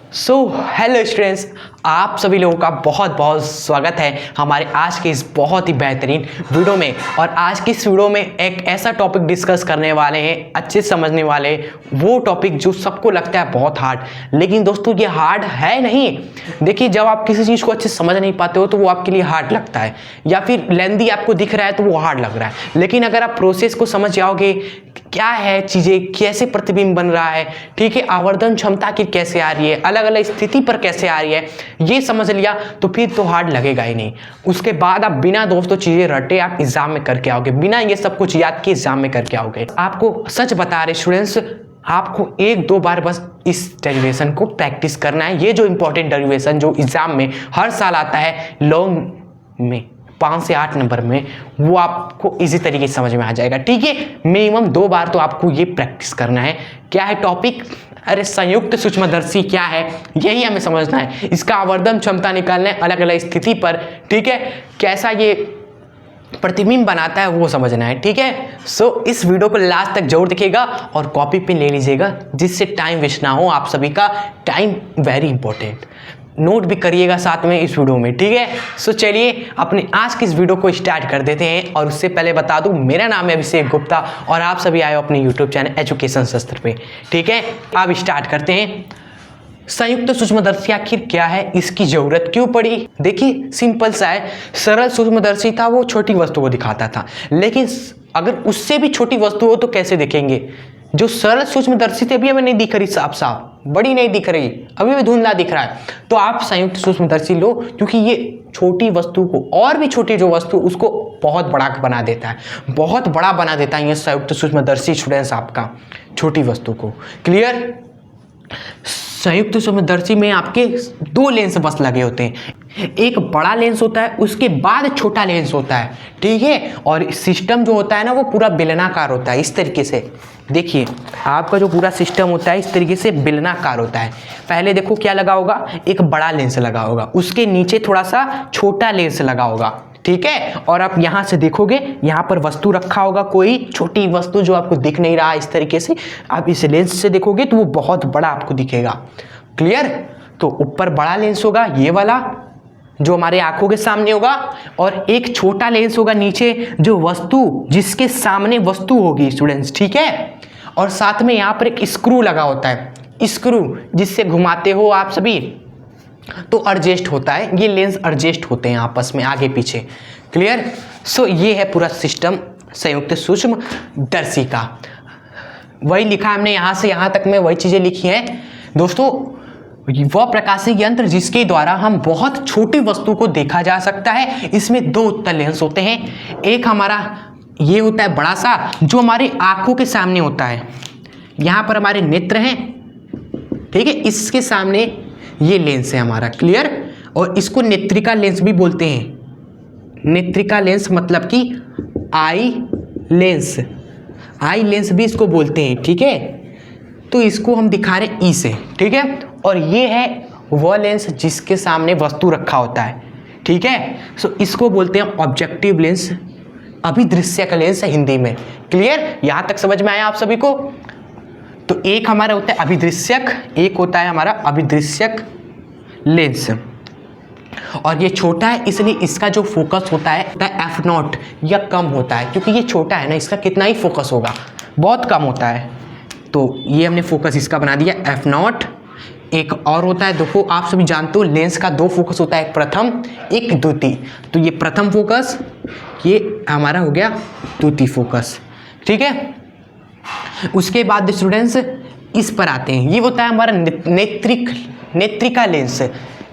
Hello students, आप सभी लोगों का बहुत बहुत स्वागत है हमारे आज के इस बहुत ही बेहतरीन वीडियो में। और आज की इस वीडियो में एक ऐसा टॉपिक डिस्कस करने वाले हैं, अच्छे समझने वाले, वो टॉपिक जो सबको लगता है बहुत हार्ड, लेकिन दोस्तों ये हार्ड है नहीं। देखिए, जब आप किसी चीज़ को अच्छे से समझ नहीं पाते हो तो वो आपके लिए हार्ड लगता है, या फिर लेंदी आपको दिख रहा है तो वो हार्ड लग रहा है। लेकिन अगर आप प्रोसेस को समझ जाओगे, क्या है चीज़ें, कैसे प्रतिबिंब बन रहा है, ठीक है, आवर्धन क्षमता की कैसे आ रही है, अलग अलग स्थिति पर कैसे आ रही है, ये समझ लिया तो फिर तो हार्ड लगेगा ही नहीं। उसके बाद आप बिना दोस्तों चीज़ें रटे आप एग्जाम में करके आओगे, बिना ये सब कुछ याद किए एग्जाम में करके आओगे। आपको सच बता रहे स्टूडेंट्स, आपको एक दो बार बस इस डेरिवेशन को प्रैक्टिस करना है। ये जो इंपॉर्टेंट डेरिवेशन जो एग्जाम में हर साल आता है लॉन्ग में 5 से 8 नंबर में, वो आपको इजी तरीके से समझ में आ जाएगा। ठीक है, मिनिमम 2 बार तो आपको ये प्रैक्टिस करना है। क्या है टॉपिक? अरे संयुक्त सूक्ष्मदर्शी क्या है, यही हमें समझना है। इसका आवर्धन क्षमता निकालना है अलग अलग स्थिति पर, ठीक है, कैसा ये प्रतिबिंब बनाता है वो समझना है। ठीक है, इस वीडियो को लास्ट तक जरूर देखिएगा और कॉपी पेन ले लीजिएगा, जिससे टाइम वेस्ट ना हो। आप सभी का टाइम वेरी इंपॉर्टेंट, नोट भी करिएगा साथ में इस वीडियो में। ठीक है, चलिए अपने आज की इस वीडियो को स्टार्ट कर देते हैं। और उससे पहले बता दूं, मेरा नाम है अभिषेक गुप्ता और आप सभी आए हो अपने यूट्यूब चैनल एजुकेशन शास्त्र पे। ठीक है, अब स्टार्ट करते हैं। संयुक्त सूक्ष्मदर्शी आखिर क्या है, इसकी जरूरत क्यों पड़ी? देखिए सिंपल सा है। सरल सूक्ष्मदर्शी था, वो छोटी वस्तु को दिखाता था, लेकिन अगर उससे भी छोटी वस्तु हो तो कैसे देखेंगे? जो सरल सूक्ष्मदर्शी थे अभी हमें नहीं दिख रही, साफ साफ बड़ी नहीं दिख रही, अभी भी धुंधला दिख रहा है, तो आप संयुक्त सूक्ष्मदर्शी लो, क्योंकि ये छोटी वस्तु को और भी छोटी जो वस्तु उसको बहुत बड़ा बना देता है, बहुत बड़ा बना देता है ये संयुक्त सूक्ष्मदर्शी स्टूडेंट्स आपका छोटी वस्तु को। क्लियर? संयुक्त सूक्ष्मदर्शी में आपके 2 लेंस बस लगे होते हैं, एक बड़ा लेंस होता है, उसके बाद छोटा लेंस होता है। ठीक है, और सिस्टम जो होता है ना वो पूरा बेलनाकार होता है। इस तरीके से देखिए, आपका जो पूरा सिस्टम होता है इस तरीके से बेलनाकार होता है। पहले देखो क्या लगा होगा, एक बड़ा लेंस लगा होगा, उसके नीचे थोड़ा सा छोटा लेंस लगा होगा। ठीक है, और आप यहाँ से देखोगे, यहाँ पर वस्तु रखा होगा, कोई छोटी वस्तु जो आपको दिख नहीं रहा। इस तरीके से आप इस लेंस से देखोगे तो वो बहुत बड़ा आपको दिखेगा। क्लियर? तो ऊपर बड़ा लेंस होगा ये वाला जो हमारे आंखों के सामने होगा, और एक छोटा लेंस होगा नीचे जो वस्तु, जिसके सामने वस्तु होगी स्टूडेंट्स। ठीक है, और साथ में यहाँ पर एक स्क्रू लगा होता है, स्क्रू जिससे घुमाते हो आप सभी तो एडजस्ट होता है, ये लेंस एडजस्ट होते हैं आपस में आगे पीछे। क्लियर? ये है पूरा सिस्टम संयुक्त सूक्ष्मदर्शी का। वही लिखा हमने यहाँ से यहाँ तक में, वही चीज़ें लिखी हैं दोस्तों। वह प्रकाशिक यंत्र जिसके द्वारा हम बहुत छोटी वस्तु को देखा जा सकता है। इसमें 2 उत्तल लेंस होते हैं, एक हमारा ये होता है बड़ा सा जो हमारी आंखों के सामने होता है, यहाँ पर हमारे नेत्र हैं। ठीक है, इसके सामने ये लेंस है हमारा। क्लियर? और इसको नेत्रिका लेंस भी बोलते हैं। नेत्रिका लेंस मतलब कि आई लेंस, आई लेंस भी इसको बोलते हैं। ठीक है, तो इसको हम दिखा रहे हैं ई से। ठीक है, और ये है वह लेंस जिसके सामने वस्तु रखा होता है। ठीक है, इसको बोलते हैं ऑब्जेक्टिव लेंस, अभिदृश्यक लेंस हिंदी में। क्लियर? यहां तक समझ में आया आप सभी को? तो एक हमारा होता है अभिदृश्यक, एक होता है हमारा अभिदृश्यक लेंस, और ये छोटा है इसलिए इसका जो फोकस होता है f0 या कम होता है, क्योंकि ये छोटा है ना, इसका कितना ही फोकस होगा, बहुत कम होता है। तो ये हमने फोकस इसका बना दिया f0। एक और होता है, देखो आप सभी जानते हो लेंस का 2 फोकस होता है, एक प्रथम एक द्वितीय। तो ये प्रथम फोकस, ये हमारा हो गया द्वितीय फोकस। ठीक है, उसके बाद स्टूडेंट्स इस पर आते हैं, ये होता है हमारा नेत्रिका लेंस।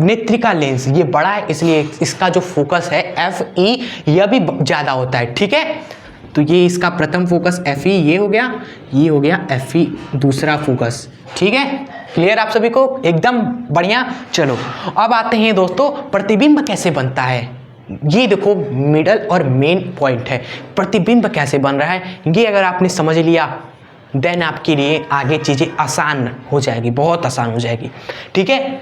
नेत्रिका लेंस ये बड़ा है इसलिए इसका जो फोकस है FE यह भी ज़्यादा होता है। ठीक है, तो ये इसका प्रथम फोकस FE ये हो गया, ये हो गया FE दूसरा फोकस। ठीक है, क्लियर आप सभी को? एकदम बढ़िया। चलो अब आते हैं दोस्तों, प्रतिबिंब कैसे बनता है। ये देखो मिडल और मेन पॉइंट है, प्रतिबिंब कैसे बन रहा है। ये अगर आपने समझ लिया देन आपके लिए आगे चीज़ें आसान हो जाएगी, बहुत आसान हो जाएगी। ठीक है,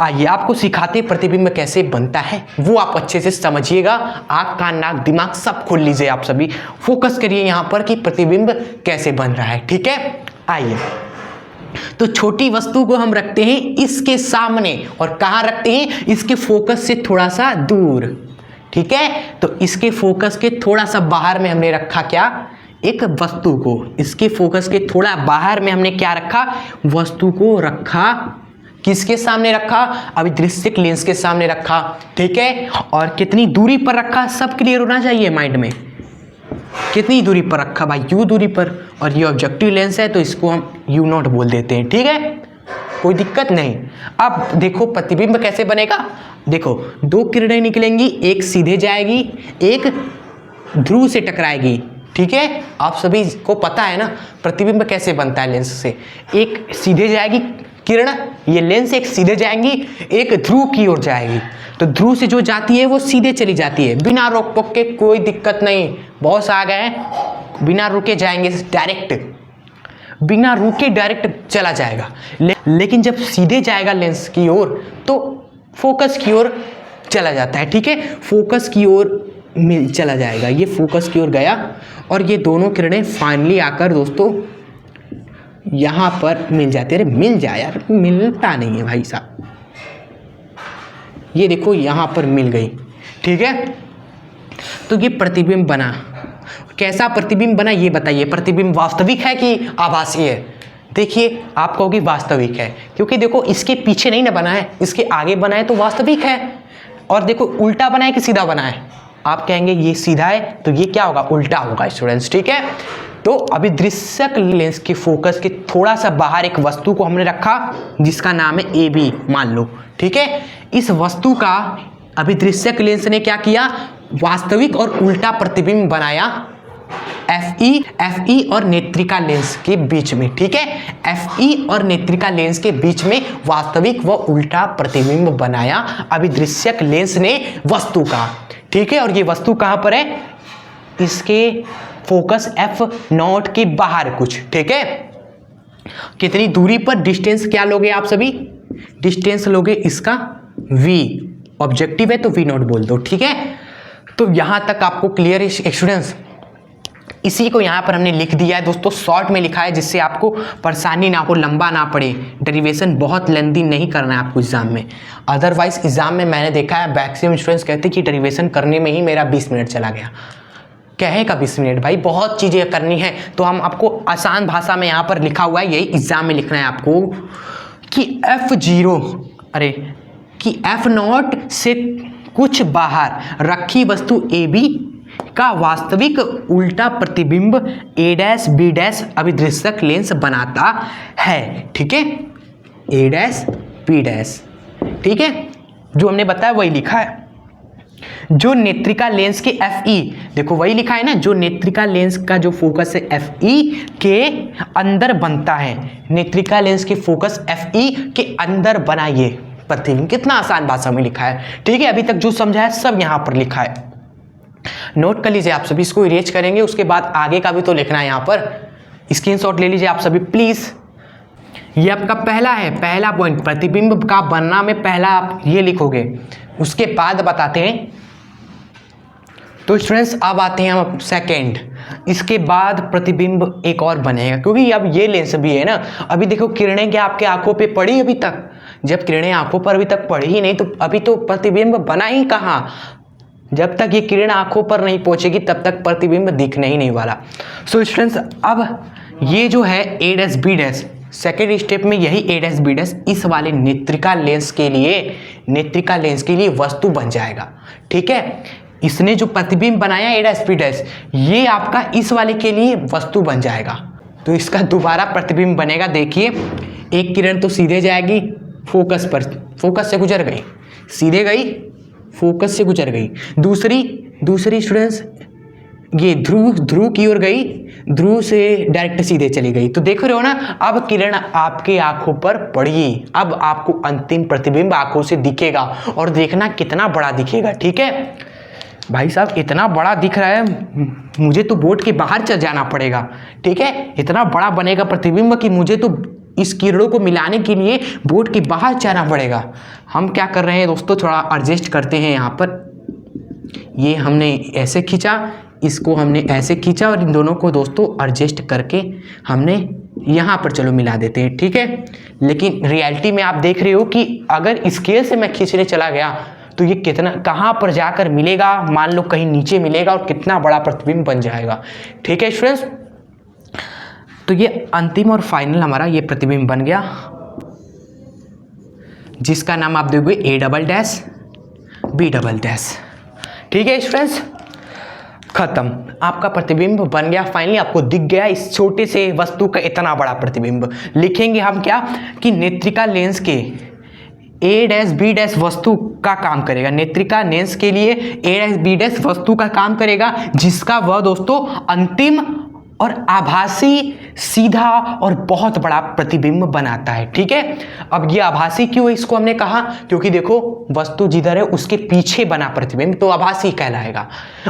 आइए आपको सिखाते प्रतिबिंब कैसे बनता है, वो आप अच्छे से समझिएगा। आँख कान नाक दिमाग सब खोल लीजिए, आप सभी फोकस करिए यहाँ पर कि प्रतिबिंब कैसे बन रहा है। ठीक है, आइए तो छोटी वस्तु को हम रखते हैं इसके सामने, और कहाँ रखते हैं, इसके फोकस से थोड़ा सा दूर। ठीक है, तो इसके फोकस के थोड़ा सा बाहर में हमने रखा क्या, एक वस्तु को। इसके फोकस के थोड़ा बाहर में हमने क्या रखा, वस्तु को रखा। किसके सामने रखा, अभिदृश्यक लेंस के सामने रखा। ठीक है, और कितनी दूरी पर रखा, सब क्लियर होना चाहिए माइंड में। कितनी दूरी पर रखा भाई, यू दूरी पर, और ये ऑब्जेक्टिव लेंस है तो इसको हम U0 बोल देते हैं। ठीक है, कोई दिक्कत नहीं। अब देखो प्रतिबिंब कैसे बनेगा। देखो दो किरणें निकलेंगी, एक सीधे जाएगी, एक ध्रुव से टकराएगी। ठीक है, आप सभी को पता है ना प्रतिबिंब कैसे बनता है लेंस से। एक सीधे जाएगी किरण, ये लेंस एक सीधे जाएंगी, एक ध्रुव की ओर जाएगी। तो ध्रुव से जो जाती है वो सीधे चली जाती है बिना रोक टोक के, कोई दिक्कत नहीं। बहुत आ गए, बिना रुके जाएंगे डायरेक्ट, बिना रुके डायरेक्ट चला जाएगा। लेकिन जब सीधे जाएगा लेंस की ओर तो फोकस की ओर चला जाता है। ठीक है, फोकस की ओर चला जाएगा, ये फोकस की ओर गया, और ये दोनों किरणें फाइनली आकर दोस्तों यहाँ पर मिल जाते हैं। अरे मिल जाए यार, मिलता नहीं है भाई साहब। ये देखो यहाँ पर मिल गई। ठीक है, तो ये प्रतिबिंब बना। कैसा प्रतिबिंब बना ये बताइए, प्रतिबिंब वास्तविक है कि आभासी है। देखिए आप कहोगे वास्तविक है, क्योंकि देखो इसके पीछे नहीं ना बना है, इसके आगे बना है तो वास्तविक है। और देखो उल्टा बना है कि सीधा बना है, आप कहेंगे ये सीधा है तो ये क्या होगा, उल्टा होगा स्टूडेंट्स। ठीक है, तो अभिदृश्यक लेंस के फोकस के थोड़ा सा बाहर एक वस्तु को हमने रखा जिसका नाम है AB मान लो। ठीक है, इस वस्तु का अभिदृश्यक लेंस ने क्या किया, वास्तविक और उल्टा प्रतिबिंब बनाया FE और नेत्रिका लेंस के बीच में। ठीक है, FE और नेत्रिका लेंस के बीच में वास्तविक व उल्टा प्रतिबिंब बनाया अभिदृश्यक लेंस ने वस्तु का। ठीक है, और ये वस्तु कहां पर है, इसके फोकस F0 के बाहर कुछ। ठीक है, कितनी दूरी पर, डिस्टेंस क्या लोगे आप सभी, डिस्टेंस लोगे इसका V, ऑब्जेक्टिव है तो V0 बोल दो। ठीक है, तो यहां तक आपको क्लियर है स्टूडेंट्स। इसी को यहाँ पर हमने लिख दिया है दोस्तों, शॉर्ट में लिखा है जिससे आपको परेशानी ना हो, लंबा ना पड़े। डेरिवेशन बहुत लेंथी नहीं करना है आपको एग्जाम में। अदरवाइज एग्जाम में मैंने देखा है मैक्सिमम स्टूडेंट्स कहते हैं कि डेरिवेशन करने में ही मेरा 20 मिनट चला गया। कहे का 20 मिनट भाई, बहुत चीज़ें करनी है, तो हम आपको आसान भाषा में यहाँ पर लिखा हुआ है, यही एग्जाम में लिखना है आपको कि F0 अरे कि F0 से कुछ बाहर रखी वस्तु AB का वास्तविक उल्टा प्रतिबिंब A', B' अभिदृश्यक लेंस बनाता है। ठीक है, A', B'। ठीक है, जो हमने बताया वही लिखा है। जो नेत्रिका लेंस के FE, देखो वही लिखा है ना, जो नेत्रिका लेंस का जो फोकस है FE के अंदर बनता है, नेत्रिका लेंस के फोकस FE के अंदर बनाइए प्रतिबिंब। कितना आसान भाषा में लिखा है। ठीक है, अभी तक जो समझा है सब यहाँ पर लिखा है, नोट कर लीजिए आप सभी। इसको इरेज करेंगे, उसके बाद आगे का भी तो लिखना है। यहाँ पर स्क्रीनशॉट ले लीजिए आप सभी प्लीज। ये आपका पहला है, पहला पॉइंट, प्रतिबिंब का बनना में पहला आप ये लिखोगे, उसके बाद बताते हैं। तो स्टूडेंट्स अब आते हैं हम सेकेंड, इसके बाद प्रतिबिंब एक और बनेगा, क्योंकि अब ये लेंस भी है ना। अभी देखो किरणें क्या आपके आंखों पे पड़ी अभी तक, जब किरणें आंखों पर अभी तक पड़ी ही नहीं तो अभी तो प्रतिबिंब बना ही कहाँ। जब तक ये किरण आंखों पर नहीं पहुंचेगी तब तक प्रतिबिंब दिखने ही नहीं वाला। सो स्टूडेंट्स अब ये जो है A' B' सेकेंड स्टेप में यही A' B' इस वाले नेत्रिका लेंस के लिए वस्तु बन जाएगा। ठीक है, इसने जो प्रतिबिंब बनाया A' B' ये आपका इस वाले के लिए वस्तु बन जाएगा। तो इसका दोबारा प्रतिबिंब बनेगा। देखिए एक किरण तो सीधे जाएगी फोकस पर, फोकस से गुजर गई, सीधे गई, फोकस से गुजर गई। दूसरी स्टूडेंट्स ये ध्रुव की ओर गई, ध्रुव से डायरेक्ट सीधे चली गई। तो देख रहे हो ना, अब किरण आपके आंखों पर पड़ी, अब आपको अंतिम प्रतिबिंब आंखों से दिखेगा, और देखना कितना बड़ा दिखेगा। ठीक है भाई साहब, इतना बड़ा दिख रहा है, मुझे तो बोर्ड के बाहर चल जाना पड़ेगा। ठीक है, इतना बड़ा बनेगा प्रतिबिंब कि मुझे तो इस किरणों को मिलाने के लिए बोर्ड के बाहर जाना पड़ेगा। हम क्या कर रहे हैं दोस्तों, थोड़ा एडजस्ट करते हैं। यहाँ पर ये हमने ऐसे खींचा, इसको हमने ऐसे खींचा, और इन दोनों को दोस्तों एडजस्ट करके हमने यहाँ पर चलो मिला देते हैं, ठीक है। लेकिन रियलिटी में आप देख रहे हो कि अगर स्केल से मैं खींचने चला गया तो ये कितना कहाँ पर जाकर मिलेगा, मान लो कहीं नीचे मिलेगा और कितना बड़ा प्रतिबिंब बन जाएगा, ठीक है स्टूडेंट्स। तो ये अंतिम और फाइनल हमारा ये प्रतिबिंब बन गया, जिसका नाम आप दोगे A double dash B double dash, ठीक है स्टूडेंट्स। खत्म, आपका प्रतिबिंब बन गया, फाइनली आपको दिख गया इस छोटे से वस्तु का इतना बड़ा प्रतिबिंब। लिखेंगे हम क्या कि नेत्रिका लेंस के A डैश B डैश वस्तु का काम करेगा, नेत्रिका लेंस के लिए A डैश B डैश वस्तु का काम करेगा, जिसका वह दोस्तों अंतिम और आभासी, सीधा और बहुत बड़ा प्रतिबिंब बनाता है, ठीक है। अब ये आभासी क्यों है इसको हमने कहा, क्योंकि देखो वस्तु जिधर है उसके पीछे बना प्रतिबिंब तो आभासी कहलाएगा,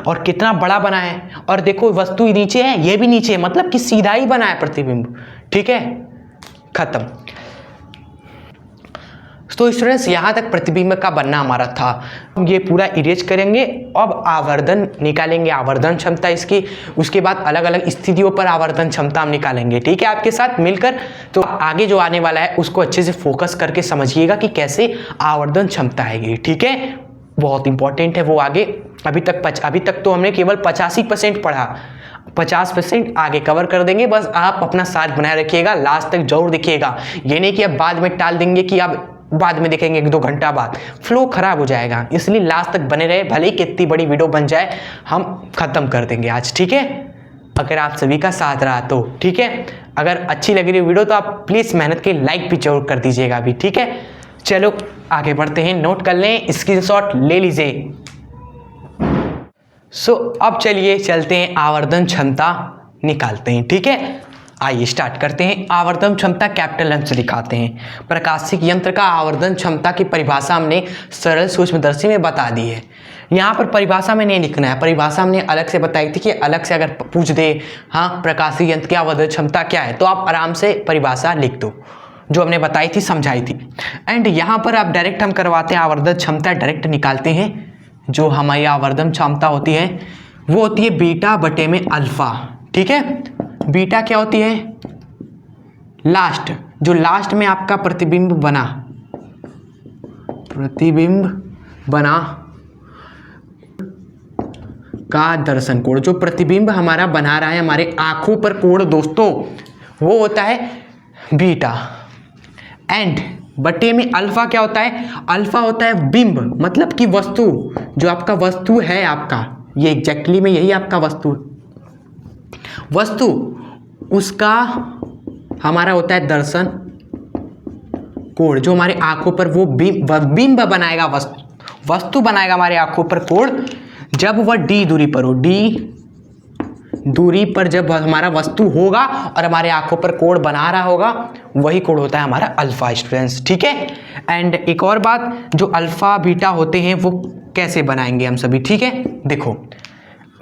और कितना बड़ा बना है, और देखो वस्तु नीचे है ये भी नीचे है, मतलब कि सीधा ही बना है प्रतिबिंब, ठीक है। खत्म। तो स्टूडेंट्स यहाँ तक प्रतिबिंब का बनना हमारा था, हम ये पूरा इरेज करेंगे। अब आवर्धन निकालेंगे, आवर्धन क्षमता इसकी, उसके बाद अलग अलग स्थितियों पर आवर्धन क्षमता हम निकालेंगे, ठीक है, आपके साथ मिलकर। तो आगे जो आने वाला है उसको अच्छे से फोकस करके समझिएगा कि कैसे आवर्धन क्षमता आएगी, ठीक है, बहुत इंपॉर्टेंट है वो आगे। अभी तक तो हमने केवल 85% पढ़ा, 50% आगे कवर कर देंगे। बस आप अपना साथ बनाए रखिएगा, लास्ट तक जरूर देखिएगा, ये नहीं कि अब बाद में टाल देंगे कि अब बाद में देखेंगे 1-2 घंटा बाद, फ्लो खराब हो जाएगा, इसलिए लास्ट तक बने रहे, भले ही कितनी बड़ी वीडियो बन जाए हम खत्म कर देंगे आज, ठीक है, अगर आप सभी का साथ रहा तो, ठीक है। अगर अच्छी लग रही वीडियो तो आप प्लीज़ मेहनत के लाइक भी जरूर कर दीजिएगा अभी, ठीक है। चलो आगे बढ़ते हैं, नोट कर लें, स्क्रीनशॉट ले लीजिए। अब चलिए चलते हैं आवर्धन क्षमता निकालते हैं, ठीक है। आइए स्टार्ट करते हैं। आवर्धन क्षमता कैपिटल एम से दिखाते हैं। प्रकाशिक यंत्र का आवर्धन क्षमता की परिभाषा हमने सरल सूक्ष्मदर्शी में बता दी है, यहाँ पर परिभाषा में नहीं लिखना है, परिभाषा हमने अलग से बताई थी कि अलग से अगर पूछ दे हाँ प्रकाशिक यंत्र की आवर्धन क्षमता क्या है, तो आप आराम से परिभाषा लिख दो जो हमने बताई थी, समझाई थी। एंड यहाँ पर आप डायरेक्ट हम करवाते हैं, आवर्धन क्षमता डायरेक्ट निकालते हैं। जो हमारी आवर्धन क्षमता होती है वो होती है बीटा बटे में अल्फा, ठीक है। बीटा क्या होती है, लास्ट, जो लास्ट में आपका प्रतिबिंब बना का दर्शन कोण, जो प्रतिबिंब हमारा बना रहा है हमारे आंखों पर कोण दोस्तों, वो होता है बीटा। एंड बटे में अल्फा क्या होता है, अल्फा होता है बिंब, मतलब कि वस्तु, जो आपका वस्तु है आपका, ये एग्जैक्टली में यही आपका वस्तु उसका हमारा होता है दर्शन कोण, जो हमारे आंखों पर वो बिंब बनाएगा, वस्तु बनाएगा हमारे आंखों पर कोण, जब वह डी दूरी पर हो, डी दूरी पर जब हमारा वस्तु होगा और हमारे आंखों पर कोण बना रहा होगा, वही कोण होता है हमारा अल्फा स्टूडेंट्स, ठीक है। एंड एक और बात, जो अल्फा बीटा होते हैं वो कैसे बनाएंगे हम सभी, ठीक है। देखो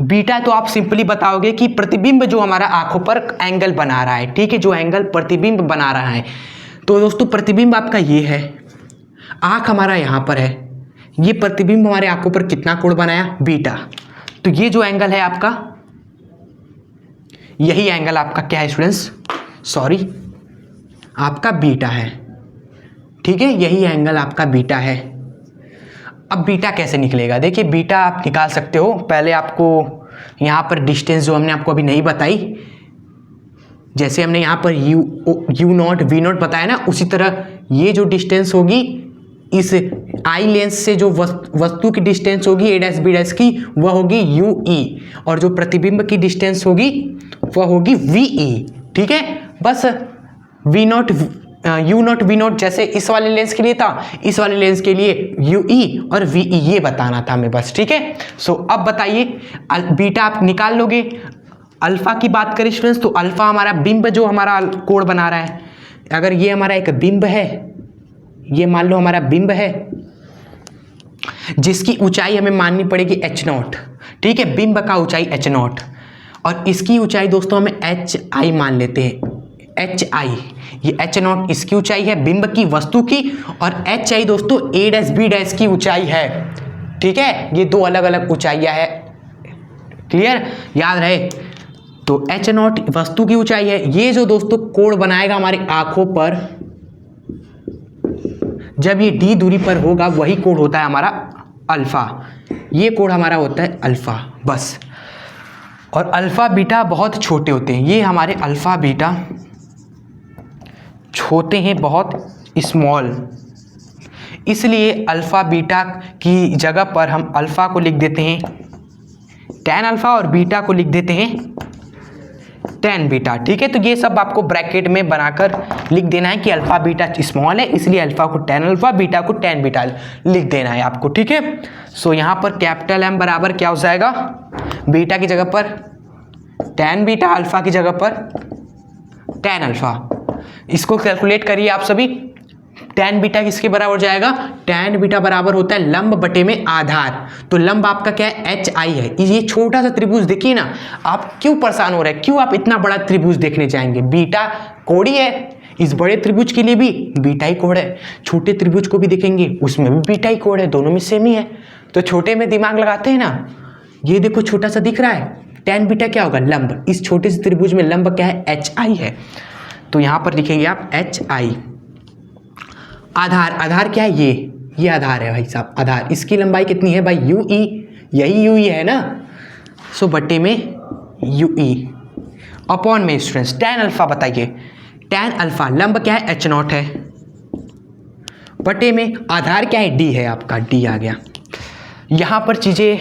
बीटा तो आप सिंपली बताओगे कि प्रतिबिंब जो हमारा आंखों पर एंगल बना रहा है, ठीक है, जो एंगल प्रतिबिंब बना रहा है। तो दोस्तों प्रतिबिंब आपका ये है, आंख हमारा यहाँ पर है, ये प्रतिबिंब हमारे आंखों पर कितना कोण बनाया, बीटा। तो ये जो एंगल है आपका, यही एंगल आपका क्या है स्टूडेंट्स, सॉरी आपका बीटा है, ठीक है, यही एंगल आपका बीटा है। अब बीटा कैसे निकलेगा, देखिए बीटा आप निकाल सकते हो, पहले आपको यहाँ पर डिस्टेंस जो हमने आपको अभी नहीं बताई, जैसे हमने यहाँ पर यू नॉट वी नॉट बताया ना, उसी तरह ये जो डिस्टेंस होगी इस आई लेंस से जो वस्तु की डिस्टेंस होगी ए डैश बी डैश की, वह होगी यू ई, और जो प्रतिबिंब की डिस्टेंस होगी वह होगी वी ई, ठीक है। बस V naught U naught V naught जैसे इस वाले लेंस के लिए था, इस वाले लेंस के लिए यू ई और वी ई, ये बताना था हमें बस, ठीक है। अब बताइए बीटा आप निकाल लोगे। अल्फा की बात करें स्टूडेंट्स, तो अल्फा हमारा बिंब जो हमारा कोण बना रहा है, अगर ये हमारा एक बिंब है, ये मान लो हमारा बिंब है, जिसकी ऊंचाई हमें माननी पड़ेगी h0, ठीक है, बिंब का ऊंचाई h0, और इसकी ऊंचाई दोस्तों हमें hi मान लेते हैं, hi, ये h0 इसकी ऊंचाई है बिंब की, वस्तु की, और hi दोस्तों a डैश b डैश की ऊंचाई है, ठीक है। ये दो अलग अलग ऊंचाइयां है, क्लियर, याद रहे। तो h0 वस्तु की ऊंचाई है। ये जो दोस्तों कोण बनाएगा हमारी आंखों पर, जब ये d दूरी पर होगा, वही कोण होता है हमारा अल्फा। ये कोण हमारा होता है अल्फा, बस। और अल्फा बीटा बहुत छोटे होते हैं। ये हमारे अल्फा बीटा छोटे हैं, बहुत स्मॉल, इसलिए अल्फा बीटा की जगह पर हम अल्फा को लिख देते हैं tan अल्फा और बीटा को लिख देते हैं tan बीटा। ठीक है, तो ये सब आपको ब्रैकेट में बनाकर लिख देना है कि अल्फा बीटा स्मॉल है, इसलिए अल्फा को tan अल्फा, बीटा को tan बीटा लिख देना है आपको। ठीक है, सो यहाँ पर कैपिटल M बराबर क्या हो जाएगा, बीटा की जगह पर tan बीटा, अल्फा की जगह पर tan अल्फा। इसको कैलकुलेट करिए आप सभी। tan बीटा किसके बराबर हो जाएगा, tan बीटा बराबर होता है लंब बटे में आधार। तो लंब आपका क्या है, HI है। ये छोटा सा त्रिभुज देखिए ना, आप क्यों परेशान हो रहे हैं, क्यों आप इतना बड़ा त्रिभुज देखने जाएंगे। बीटा कोण ही है, इस बड़े त्रिभुज के लिए भी बीटा ही कोण है, छोटे त्रिभुज को भी देखेंगे उसमें भी बीटा ही कोण है, दोनों में सेम ही है। तो छोटे में दिमाग लगाते हैं ना। ये देखो छोटा सा दिख रहा है, tan बीटा क्या होगा, लंब। इस छोटे से त्रिभुज में लंब क्या है, HI है। तो यहाँ पर लिखेंगे आप HI। आधार, आधार क्या है, ये आधार है भाई साहब, आधार। इसकी लंबाई कितनी है भाई, UE, यही UE है ना। सो बटे में UE अपॉन में स्टूडेंट्स tan अल्फा। बताइए tan अल्फा लंब क्या है, H0 है, बटे में आधार क्या है, D है आपका, D आ गया। यहाँ पर चीज़ें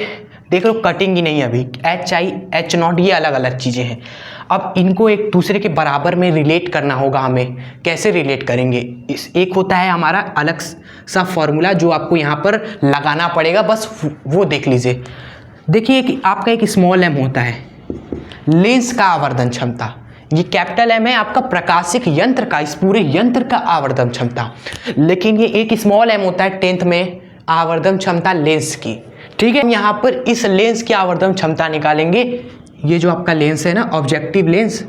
देख लो, कटिंग ही नहीं है अभी। HI H0 ये अलग अलग चीज़ें हैं। अब इनको एक दूसरे के बराबर में रिलेट करना होगा हमें। कैसे रिलेट करेंगे, इस एक होता है हमारा अलग सा फॉर्मूला जो आपको यहाँ पर लगाना पड़ेगा, बस वो देख लीजिए। देखिए कि आपका एक स्मॉल m होता है, लेंस का आवर्धन क्षमता। ये कैपिटल M है आपका प्रकाशिक यंत्र का, इस पूरे यंत्र का आवर्धन क्षमता। लेकिन ये एक स्मॉल m होता है 10th में आवर्धन क्षमता लेंस की। ठीक है, हम यहाँ पर इस लेंस की आवर्धन क्षमता निकालेंगे। ये जो आपका लेंस है ना, ऑब्जेक्टिव लेंस,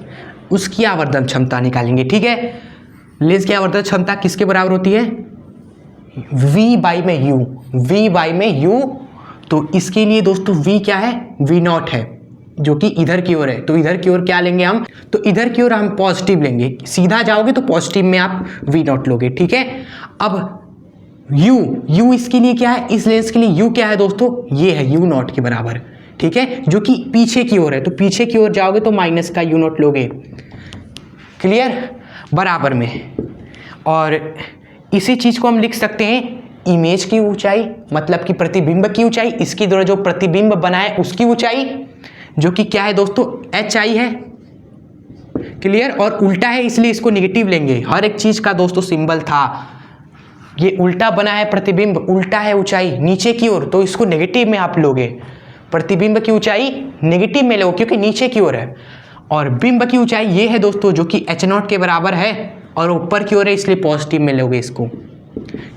उसकी आवर्धन क्षमता निकालेंगे। ठीक है, लेंस की आवर्धन क्षमता किसके बराबर होती है, V बाई में U, V बाई में U। तो इसके लिए दोस्तों V क्या है, V0 है, जो कि इधर की ओर है। तो इधर की ओर क्या लेंगे हम, तो इधर की ओर हम पॉजिटिव लेंगे। सीधा जाओगे तो पॉजिटिव में आप V0 लोगे। ठीक है, अब U इसके लिए क्या है, इस लेंस के लिए U क्या है दोस्तों, ये है U0 के बराबर। ठीक है, जो कि पीछे की ओर है। तो पीछे की ओर जाओगे तो माइनस का U0 लोगे। क्लियर, बराबर में। और इसी चीज़ को हम लिख सकते हैं इमेज की ऊंचाई, मतलब कि प्रतिबिंब की ऊंचाई, इसके द्वारा जो प्रतिबिंब बना है उसकी ऊंचाई, जो कि क्या है दोस्तों, HI है। क्लियर, और उल्टा है इसलिए इसको नेगेटिव लेंगे। हर एक चीज़ का दोस्तों सिंबल था, ये उल्टा बना है प्रतिबिंब, उल्टा है ऊंचाई नीचे की ओर, तो इसको नेगेटिव में आप लोगे। प्रतिबिंब की ऊंचाई नेगेटिव में लो क्योंकि नीचे की ओर है, और बिंब की ऊंचाई ये है दोस्तों जो कि H0 के बराबर है और ऊपर की ओर है, इसलिए पॉजिटिव में लोगे इसको।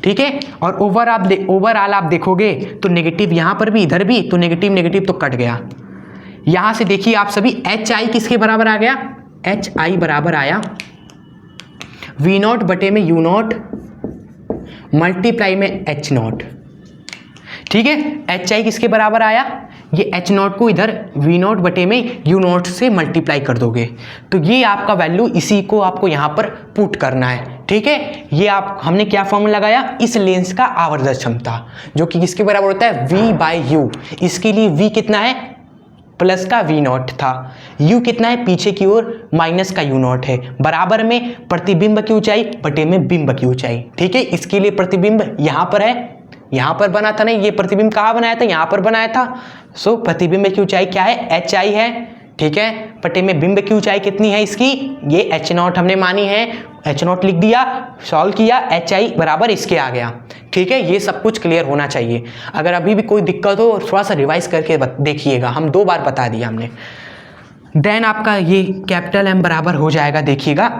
ठीक है, और ओवरऑल आप देखोगे तो नेगेटिव यहाँ पर भी, इधर भी, तो नेगेटिव नेगेटिव तो कट गया। यहाँ से देखिए आप सभी, HI किसके बराबर आ गया, HI बराबर आया V0 बटे में U0 मल्टीप्लाई में H0। ठीक है, HI किसके बराबर आया, ये H0 को इधर V0 बटे में U0 से मल्टीप्लाई कर दोगे, तो ये आपका वैल्यू, इसी को आपको यहाँ पर पुट करना है। ठीक है, ये आप हमने क्या फॉर्मूला लगाया, इस लेंस का आवर्धन क्षमता, जो कि किसके बराबर होता है, V बाई U। इसके लिए V कितना है, प्लस का V0 था, U कितना है, पीछे की ओर माइनस का U0 है, बराबर में प्रतिबिंब की ऊंचाई बटे में बिंब की ऊंचाई। ठीक है, इसके लिए प्रतिबिंब यहाँ पर है, यहाँ पर बना था नहीं, ये प्रतिबिंब कहाँ बनाया था, यहाँ पर बनाया था। सो प्रतिबिंब की ऊंचाई क्या है, HI है। ठीक है, बटे में बिंब की ऊंचाई कितनी है इसकी, ये H0 हमने मानी है, H0 लिख दिया, सॉल्व किया, HI बराबर इसके आ गया। ठीक है, ये सब कुछ क्लियर होना चाहिए। अगर अभी भी कोई दिक्कत हो थोड़ा सा रिवाइज करके देखिएगा, हम 2 बार बता दिया हमने। देन आपका ये कैपिटल M बराबर हो जाएगा, देखिएगा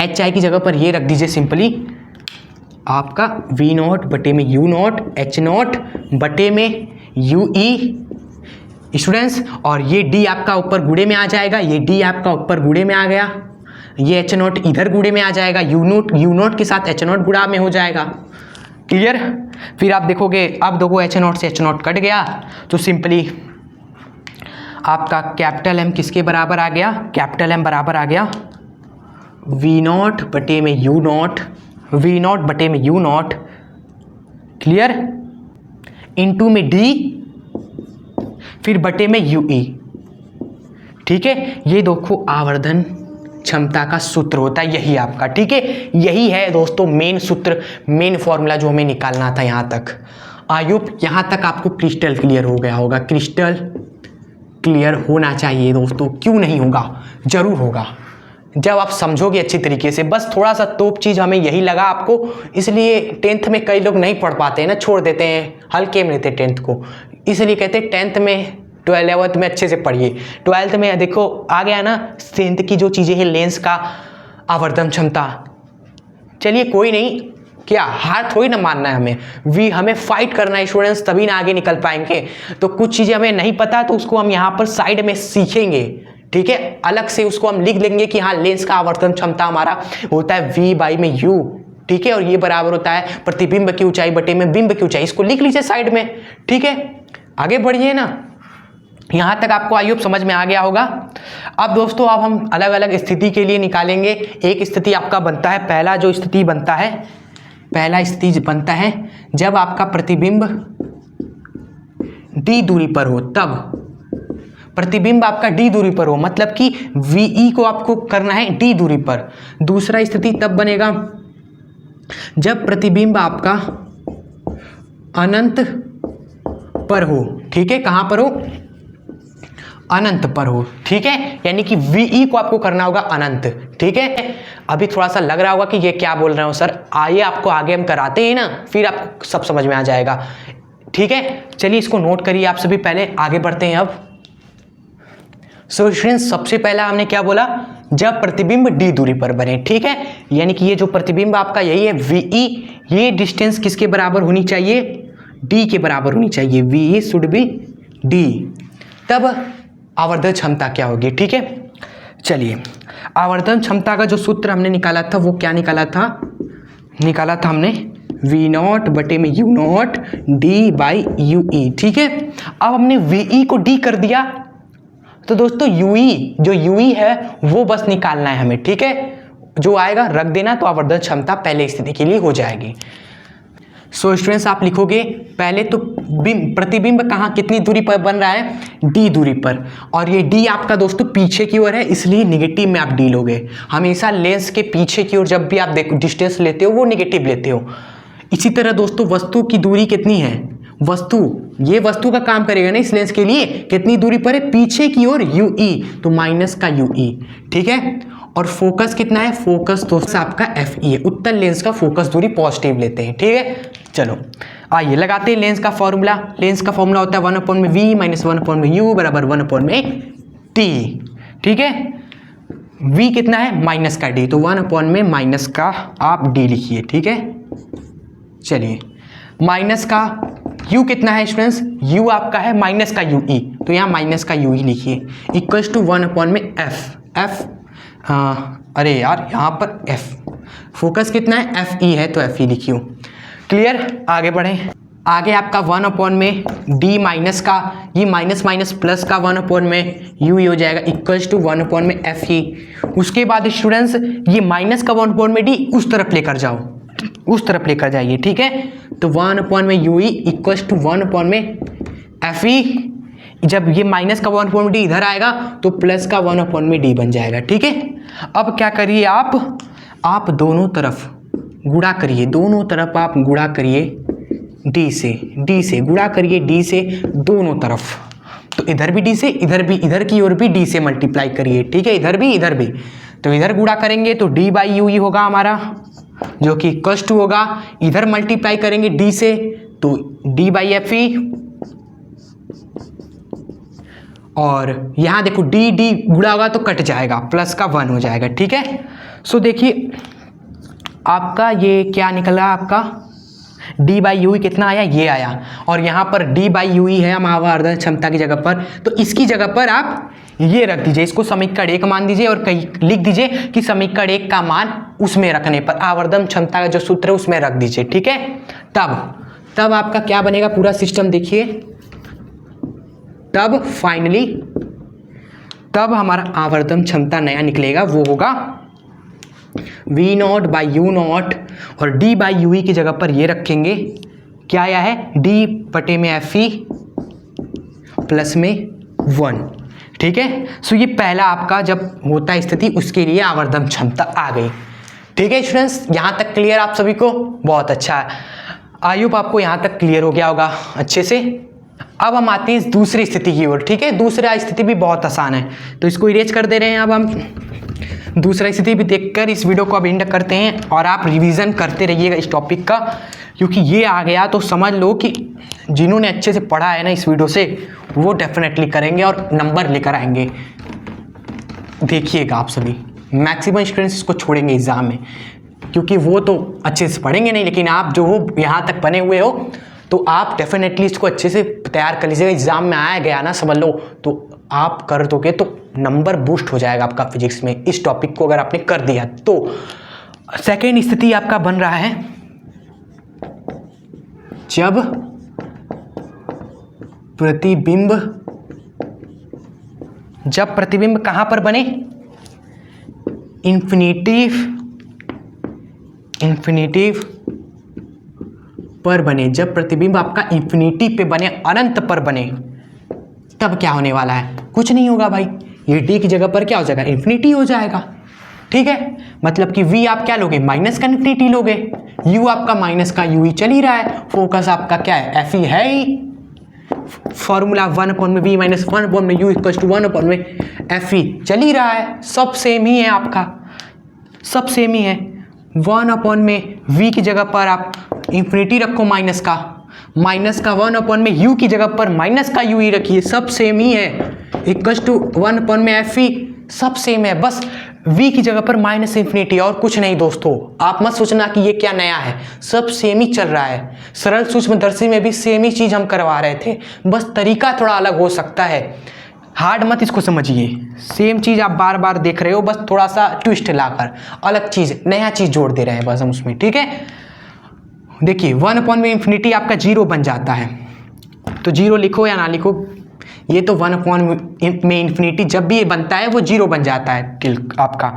HI की जगह पर ये रख दीजिए सिंपली, आपका V0 बटे में U0 H0 बटे में UE स्टूडेंट्स, और ये D आपका ऊपर गुणे में आ जाएगा, ये D आपका ऊपर गुणे में आ गया, ये H0 इधर गुणे में आ जाएगा, U0 के साथ H0 गुणा में हो जाएगा। क्लियर, फिर आप देखोगे, अब देखो H0 से H0 कट गया, तो सिंपली आपका कैपिटल एम किसके बराबर आ गया, कैपिटल एम बराबर आ गया वी नॉट बटे में यू नॉट, वी नॉट बटे में यू नॉट, क्लियर, इनटू में डी, फिर बटे में यू ई। ठीक है, ये देखो आवर्धन क्षमता का सूत्र होता है, यही आपका, ठीक है, यही है दोस्तों मेन सूत्र, मेन फॉर्मूला जो हमें निकालना था यहाँ तक। आई होप यहाँ तक आपको क्रिस्टल क्लियर हो गया होगा, क्रिस्टल क्लियर होना चाहिए दोस्तों, क्यों नहीं होगा, जरूर होगा जब आप समझोगे अच्छी तरीके से। बस थोड़ा सा टॉप चीज़ हमें यही लगा आपको, इसलिए 10th में कई लोग नहीं पढ़ पाते हैं ना, छोड़ देते हैं, हल्के में लेते 10th को, इसलिए कहते हैं 10th में 12th में अच्छे से पढ़िए। 12th में देखो आ गया ना 10th की जो चीज़ें हैं, लेंस का आवर्धन क्षमता, चलिए कोई नहीं, क्या हार थोड़ी ना मानना है हमें, हमें फाइट करना है स्टूडेंट्स, तभी ना आगे निकल पाएंगे। तो कुछ चीज़ें हमें नहीं पता तो उसको हम यहाँ पर साइड में सीखेंगे, ठीक है, अलग से उसको हम लिख लेंगे कि हाँ लेंस का आवर्धन क्षमता हमारा होता है v बाई में u, ठीक है, और ये बराबर होता है प्रतिबिंब की ऊंचाई बटे में बिंब की ऊंचाई, इसको लिख लीजिए साइड में, ठीक है। आगे बढ़िए ना, यहाँ तक आपको आई होप समझ में आ गया होगा। अब दोस्तों अब हम अलग अलग स्थिति के लिए निकालेंगे। एक स्थिति आपका बनता है, पहला जो स्थिति बनता है, पहला स्थिति बनता है जब आपका प्रतिबिंब d दूरी पर हो, तब प्रतिबिंब आपका d दूरी पर हो, मतलब कि VE को आपको करना है d दूरी पर। दूसरा स्थिति तब बनेगा जब प्रतिबिंब आपका अनंत पर हो, ठीक है, कहाँ पर हो, अनंत पर हो, ठीक है, यानी कि VE को आपको करना होगा अनंत, ठीक है। अभी थोड़ा सा लग रहा होगा कि ये क्या बोल रहे हो सर, आइए आपको आगे हम कराते हैं ना, फिर आपको सब समझ में आ जाएगा, ठीक है। चलिए इसको नोट करिए आप सभी, पहले आगे बढ़ते हैं अब। सो स्टूडेंट्स सबसे पहला हमने क्या बोला, जब प्रतिबिंब d दूरी पर बने, ठीक है, यानी कि ये जो प्रतिबिंब आपका यही है VE, ये डिस्टेंस किसके बराबर होनी चाहिए, d के बराबर होनी चाहिए, VE शुड बी d, तब आवर्धन क्षमता क्या होगी, ठीक है। चलिए आवर्धन क्षमता का जो सूत्र हमने निकाला था वो क्या निकाला था, हमने V नॉट बटे में U not D by U ई, ठीक है। अब हमने VE को D कर दिया, तो दोस्तों UE, जो UE है वो बस निकालना है हमें, ठीक है, जो आएगा रख देना, तो आवर्धन क्षमता पहले स्थिति के लिए हो जाएगी। सो स्टूडेंट्स आप लिखोगे पहले तो प्रतिबिंब कहाँ कितनी दूरी पर बन रहा है, d दूरी पर, और ये d आपका दोस्तों पीछे की ओर है, इसलिए निगेटिव में आप d लोगे। हमेशा लेंस के पीछे की ओर जब भी आप देखो डिस्टेंस लेते हो वो निगेटिव लेते हो। इसी तरह दोस्तों वस्तु की दूरी कितनी है, ये वस्तु का काम करेगा ना इस लेंस के लिए, कितनी दूरी पर है, पीछे की ओर UE, तो माइनस का UE, ठीक है। और फोकस कितना है, फोकस दोस्तों आपका FE है, उत्तल लेंस का फोकस दूरी पॉजिटिव लेते हैं, ठीक है। चलो आइए लगाते हैं लेंस का फॉर्मूला। लेंस का फॉर्मूला होता है 1/v माइनस 1/u बराबर 1/t, ठीक है। v कितना है, माइनस का d, तो 1 में माइनस का आप d लिखिए, ठीक है। चलिए माइनस का u कितना है स्टूडेंट्स, u आपका है माइनस का UE, तो यहाँ माइनस का UE लिखिए, इक्वल्स टू 1 में f, अरे यार यहाँ पर f, फोकस कितना है, FE है, तो FE लिखियो, क्लियर। आगे बढ़ें, आगे आपका 1 में d माइनस का, ये माइनस माइनस प्लस का 1 में u हो जाएगा, इक्वल्स टू 1 में FE। उसके बाद स्टूडेंट्स ये माइनस का 1 में d उस तरफ लेकर जाओ, उस तरफ लेकर जाइए, ठीक है। तो 1 में UE इक्वल्स टू 1 में FE, जब ये माइनस का 1 में d इधर आएगा तो प्लस का 1 में d बन जाएगा, ठीक है। अब क्या करिए आप दोनों तरफ गुणा करिए, दोनों तरफ आप गुणा करिए d से गुणा करिए, d से दोनों तरफ, तो इधर भी d से, इधर भी, इधर की ओर भी d से मल्टीप्लाई करिए, ठीक है, इधर भी, तो इधर गुणा करेंगे तो d बाई यू होगा हमारा, जो कि इक्वल्स टू होगा, इधर मल्टीप्लाई करेंगे d से तो d बाई FE, और यहाँ देखो d गुणा होगा तो कट जाएगा, प्लस का 1 हो जाएगा, ठीक है। सो देखिए आपका ये क्या निकला, आपका d बाई यू कितना आया, ये आया, और यहाँ पर d बाई यू है हम आवर्धन क्षमता की जगह पर, तो इसकी जगह पर आप ये रख दीजिए, इसको समीकरण 1 मान दीजिए और कहीं लिख दीजिए कि समीकरण 1 का मान उसमें रखने पर आवर्धन क्षमता का जो सूत्र है उसमें रख दीजिए, ठीक है। तब आपका क्या बनेगा पूरा सिस्टम देखिए, तब फाइनली तब हमारा आवर्धन क्षमता नया निकलेगा, वो होगा V naught by U naught, और डी बाई यू ई की जगह पर ये रखेंगे, क्या आया है डी बटे में एफ ई प्लस में 1। ठीक है, सो ये पहला आपका जब होता है स्थिति, उसके लिए आवर्धन क्षमता आ गई। ठीक है स्टूडेंट्स, यहाँ तक क्लियर आप सभी को? बहुत अच्छा है, आई होप आपको यहाँ तक क्लियर हो गया होगा अच्छे से। अब हम आते हैं इस दूसरी स्थिति की ओर। ठीक है, दूसरा स्थिति भी बहुत आसान है, तो इसको इरेज कर दे रहे हैं। अब हम दूसरा स्थिति भी देखकर इस वीडियो को अब एंड करते हैं, और आप रिवीजन करते रहिएगा इस टॉपिक का, क्योंकि ये आ गया तो समझ लो कि जिन्होंने अच्छे से पढ़ा है ना इस वीडियो से, वो डेफिनेटली करेंगे और नंबर लेकर आएंगे। देखिएगा आप सभी, मैक्सिमम स्टूडेंट्स इसको छोड़ेंगे एग्जाम में, क्योंकि वो तो अच्छे से पढ़ेंगे नहीं, लेकिन आप जो हो यहाँ तक बने हुए हो, तो आप डेफिनेटली इसको अच्छे से तैयार कर लीजिएगा। एग्जाम में आया गया ना समझ लो, तो आप कर दोगे तो नंबर बूस्ट हो जाएगा आपका फिजिक्स में, इस टॉपिक को अगर आपने कर दिया तो। सेकेंड स्थिति आपका बन रहा है जब प्रतिबिंब कहां पर बने, इन्फिनिटिव पर बने। जब प्रतिबिंब आपका इन्फिनिटी पे बने, अनंत पर बने, तब क्या होने वाला है? कुछ नहीं होगा भाई, ये डी की जगह पर क्या हो जाएगा, इन्फिनिटी हो जाएगा। ठीक है, मतलब कि v आप क्या लोगे, माइनस का इन्फिनिटी लोगे, u आपका माइनस का u ही चल ही रहा है, फोकस आपका क्या है, f ही है ही। Formula 1/v minus 1/u equals to 1/में f ही चल ही रहा है, सब सेम ही है आपका, सब सेम ही है। 1/में v की जगह पर आप इन्फिनिटी रखो माइनस का 1/में u की जगह पर माइनस का u ही रखिए, सब सेम ही है, इक्वल्स टू 1/में f ही, सब सेम है, बस v की जगह पर माइनस इन्फिनिटी, और कुछ नहीं दोस्तों। आप मत सोचना कि ये क्या नया है, सब सेम ही चल रहा है। सरल सूक्ष्मदर्शी में भी सेम ही चीज़ हम करवा रहे थे, बस तरीका थोड़ा अलग हो सकता है। हार्ड मत इसको समझिए, सेम चीज़ आप बार बार देख रहे हो, बस थोड़ा सा ट्विस्ट लाकर अलग चीज़, नया चीज़ जोड़ दे रहे हैं बस हम उसमें। ठीक है, देखिए 1/में इन्फिनिटी आपका 0 बन जाता है, तो 0 लिखो या ना लिखो, ये तो 1/में इन्फिनिटी जब भी ये बनता है वो 0 बन जाता है आपका।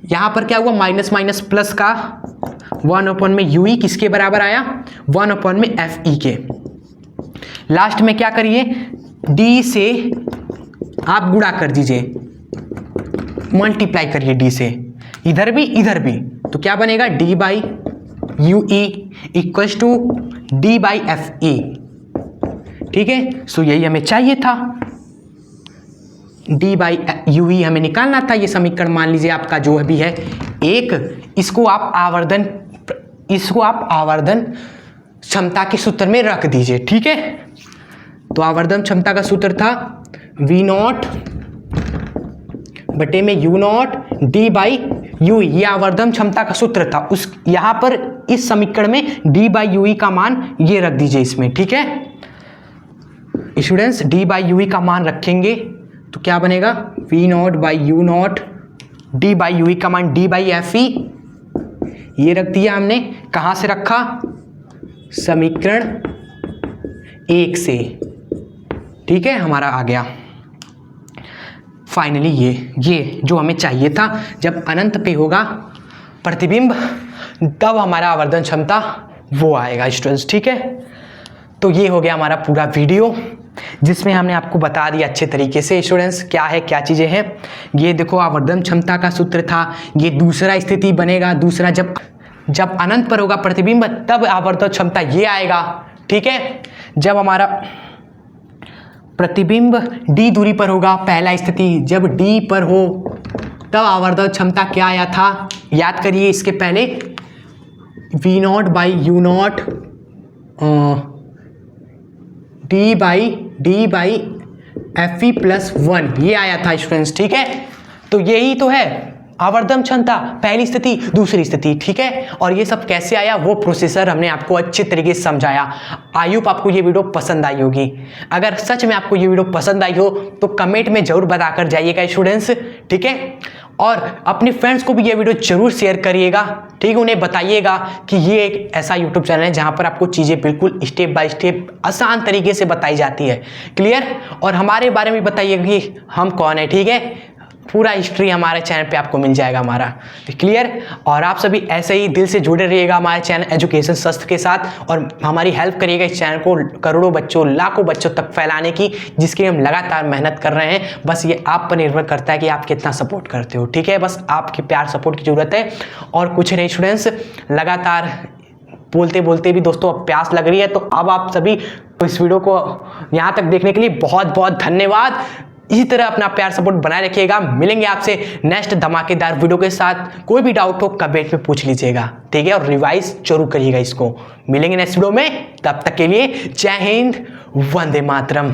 यहाँ पर क्या हुआ, माइनस माइनस प्लस का 1/में यू ई किसके बराबर आया, 1/में एफ ई के। लास्ट में क्या करिए, डी से आप गुणा कर दीजिए, मल्टीप्लाई करिए डी से, इधर भी, तो क्या बनेगा, D by U E equals to D by F E. ठीक है, सो यही हमें चाहिए था, डी बाई यू ई हमें निकालना था। ये समीकरण मान लीजिए आपका जो भी है एक, इसको आप आवर्धन क्षमता के सूत्र में रख दीजिए। ठीक है, तो आवर्धन क्षमता का सूत्र था वी नॉट बटे में you naught D by you, ये आवर्धन क्षमता का सूत्र था। उस यहाँ पर इस समीकरण में डी बाई यू ई का मान ये रख दीजिए इसमें। ठीक है students, D by U E का मान रखेंगे तो क्या बनेगा, V naught by U naught, D by U E का मान डी बाई एफ ई, ये रख दिया हमने। कहाँ से रखा, समीकरण 1 से। ठीक है, हमारा आ गया फाइनली ये जो हमें चाहिए था। जब अनंत पे होगा प्रतिबिंब, तब हमारा आवर्धन क्षमता वो आएगा स्टूडेंट्स। ठीक है, तो ये हो गया हमारा पूरा वीडियो, जिसमें हमने आपको बता दिया अच्छे तरीके से स्टूडेंट्स क्या है, क्या चीज़ें हैं। ये देखो आवर्धन क्षमता का सूत्र था, ये दूसरा स्थिति बनेगा। दूसरा जब अनंत पर होगा प्रतिबिंब, तब आवर्धन क्षमता ये आएगा। ठीक है, जब हमारा प्रतिबिंब d दूरी पर होगा, पहला स्थिति जब d पर हो, तब आवर्धन क्षमता क्या आया था, याद करिए इसके पहले, V naught by U naught D by F E plus 1, ये आया था स्टूडेंट्स। ठीक है, तो यही तो है आवर्धन क्षमता, पहली स्थिति दूसरी स्थिति। ठीक है, और ये सब कैसे आया वो प्रोसेसर हमने आपको अच्छे तरीके से समझाया। आई होप आपको ये वीडियो पसंद आई होगी। अगर सच में आपको ये वीडियो पसंद आई हो तो कमेंट में जरूर बताकर जाइएगा स्टूडेंट्स। ठीक है, और अपने फ्रेंड्स को भी ये वीडियो जरूर शेयर करिएगा, ठीक है। उन्हें बताइएगा कि ये एक ऐसा यूट्यूब चैनल है जहाँ पर आपको चीज़ें बिल्कुल स्टेप बाय स्टेप आसान तरीके से बताई जाती है, क्लियर। और हमारे बारे में बताइएगा कि हम कौन है, ठीक है। पूरा हिस्ट्री हमारे चैनल पे आपको मिल जाएगा हमारा, क्लियर। और आप सभी ऐसे ही दिल से जुड़े रहिएगा हमारे चैनल एजुकेशन शस्त्र के साथ और हमारी हेल्प करिएगा इस चैनल को करोड़ों बच्चों, लाखों बच्चों तक फैलाने की, जिसकी हम लगातार मेहनत कर रहे हैं। बस ये आप पर निर्भर करता है कि आप कितना सपोर्ट करते हो, ठीक है। बस आपके प्यार सपोर्ट की ज़रूरत है और कुछ नहीं स्टूडेंट्स। लगातार बोलते बोलते भी दोस्तों अब प्यास लग रही है, तो अब आप सभी इस वीडियो को यहाँ तक देखने के लिए बहुत बहुत धन्यवाद। इसी तरह अपना प्यार सपोर्ट बनाए रखिएगा। मिलेंगे आपसे नेक्स्ट धमाकेदार वीडियो के साथ। कोई भी डाउट हो कमेंट में पूछ लीजिएगा, ठीक है। और रिवाइज जरूर करिएगा इसको। मिलेंगे नेक्स्ट वीडियो में, तब तक के लिए जय हिंद, वंदे मातरम।